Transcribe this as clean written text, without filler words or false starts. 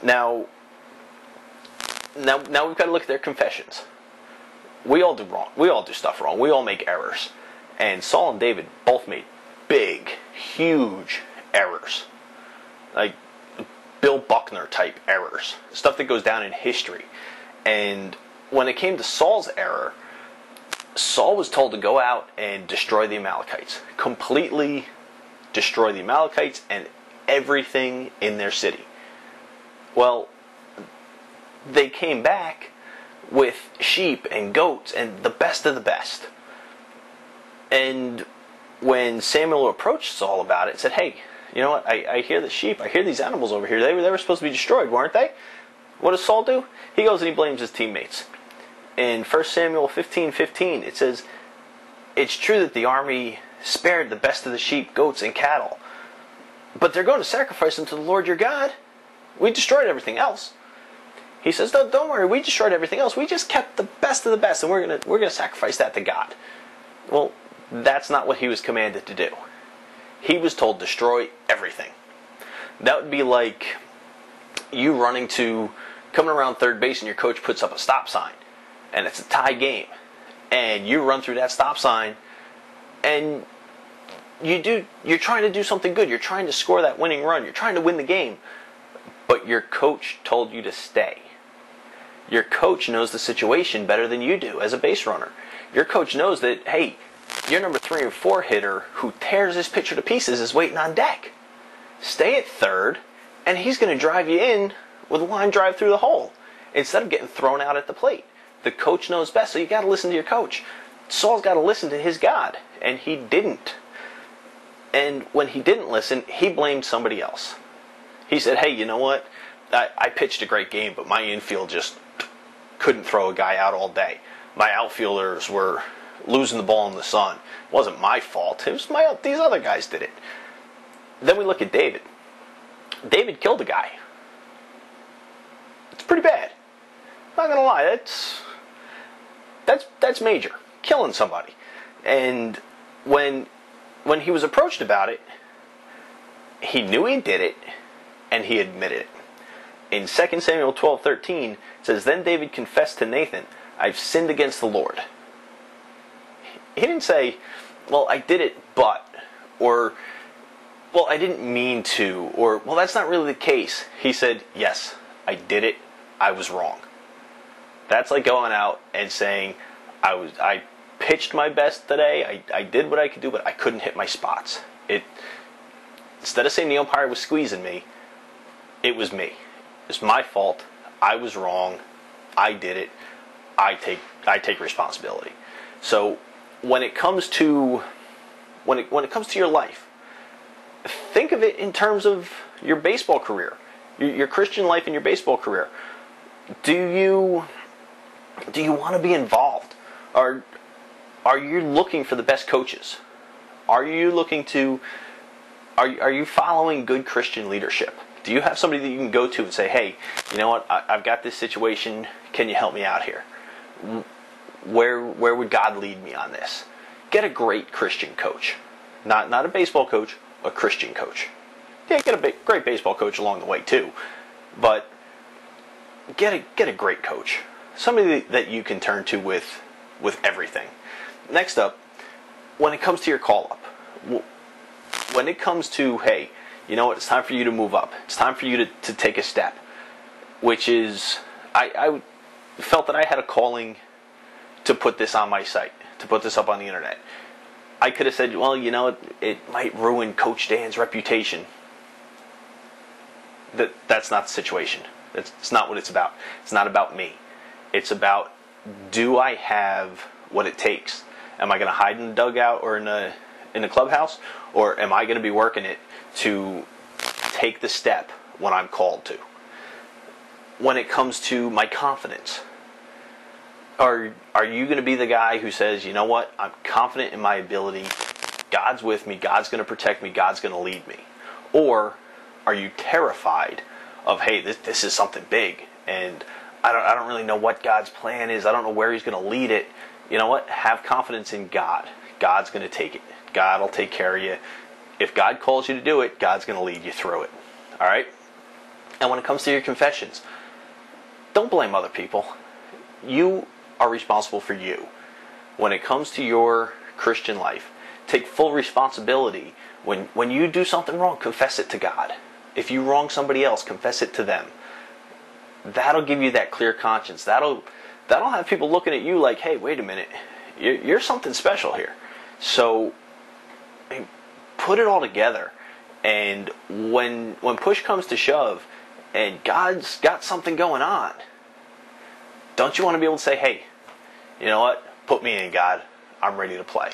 Now we've got to look at their confessions. We all do wrong. We all do stuff wrong. We all make errors. And Saul and David both made big, huge errors. Like Bill Buckner type errors. Stuff that goes down in history. And when it came to Saul's error, Saul was told to go out and destroy the Amalekites. Completely destroy the Amalekites and everything in their city. Well, they came back with sheep and goats and the best of the best. And when Samuel approached Saul about it, said, hey, you know what, I hear the sheep, I hear these animals over here, they were supposed to be destroyed, weren't they? What does Saul do? He goes and he blames his teammates. In 1 Samuel 15:15, it says, it's true that the army spared the best of the sheep, goats, and cattle, but they're going to sacrifice them to the Lord your God. We destroyed everything else. He says, no, don't worry, we destroyed everything else. We just kept the best of the best, and we're gonna sacrifice that to God. Well, that's not what he was commanded to do. He was told, destroy everything. That would be like you coming around third base and your coach puts up a stop sign, and it's a tie game, and you run through that stop sign, and you're trying to do something good. You're trying to score that winning run. You're trying to win the game, but your coach told you to stay. Your coach knows the situation better than you do as a base runner. Your coach knows that, hey, your number 3 or 4 hitter who tears this pitcher to pieces is waiting on deck. Stay at third, and he's going to drive you in with a line drive through the hole instead of getting thrown out at the plate. The coach knows best, so you got to listen to your coach. Saul's got to listen to his God, and he didn't. And when he didn't listen, he blamed somebody else. He said, hey, you know what? I pitched a great game, but my infield just couldn't throw a guy out all day. My outfielders were losing the ball in the sun. It wasn't my fault. It was these other guys did it. Then we look at David. David killed a guy. It's pretty bad. I'm not gonna lie. That's major. Killing somebody. And when he was approached about it, he knew he did it, and he admitted it. In 2 Samuel 12:13, it says, then David confessed to Nathan, I've sinned against the Lord. He didn't say, well, I did it, but, or, well, I didn't mean to, or, well, that's not really the case. He said, yes, I did it. I was wrong. That's like going out and saying, I pitched my best today. I did what I could do, but I couldn't hit my spots. Instead of saying the umpire was squeezing me, it was me. It's my fault. I was wrong. I did it. I take responsibility. So when it comes to your life, think of it in terms of your baseball career, your Christian life and your baseball career. Do you want to be involved? Are you looking for the best coaches? Are you following good Christian leadership? Do you have somebody that you can go to and say, hey, you know what, I've got this situation, can you help me out here? Where would God lead me on this? Get a great Christian coach. Not a baseball coach, a Christian coach. Yeah, get a great baseball coach along the way too. But get a great coach. Somebody that you can turn to with everything. Next up, when it comes to your call-up, when it comes to, hey, you know what, it's time for you to move up. It's time for you to take a step. Which is, I felt that I had a calling to put this on my site, to put this up on the internet. I could have said, well, you know, it might ruin Coach Dan's reputation. That's not the situation. It's not what it's about. It's not about me. It's about, do I have what it takes? Am I going to hide in the dugout or in the clubhouse? Or am I going to be working it to take the step when I'm called to? When it comes to my confidence, are you going to be the guy who says, you know what, I'm confident in my ability, God's with me, God's going to protect me, God's going to lead me? Or are you terrified of, hey, this is something big, and I don't really know what God's plan is, I don't know where He's going to lead it? You know what, have confidence in God. God's going to take it. God will take care of you. If God calls you to do it, God's going to lead you through it. All right? And when it comes to your confessions, don't blame other people. You are responsible for you. When it comes to your Christian life, take full responsibility. When you do something wrong, confess it to God. If you wrong somebody else, confess it to them. That'll give you that clear conscience. That'll have people looking at you like, hey, wait a minute, you're something special here. So put it all together, and when push comes to shove, and God's got something going on, don't you want to be able to say, hey, you know what? Put me in, God. I'm ready to play.